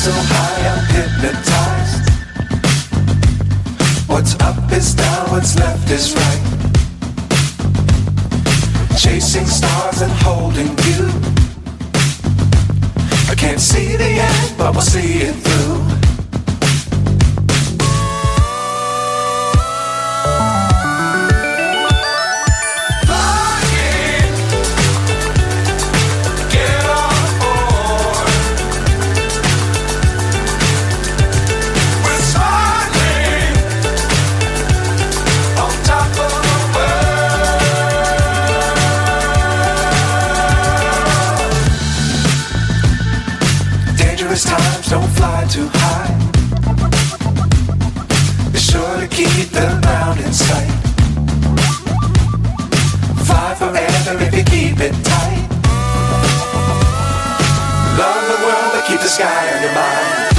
so high I'm hypnotized. What's up is down, what's left is right. Chasing stars and holding you. I can't see the end, but we'll see it through. Times don't fly too high. Be sure to keep the ground in sight. Fly forever if you keep it tight. Love the world but keep the sky on your mind.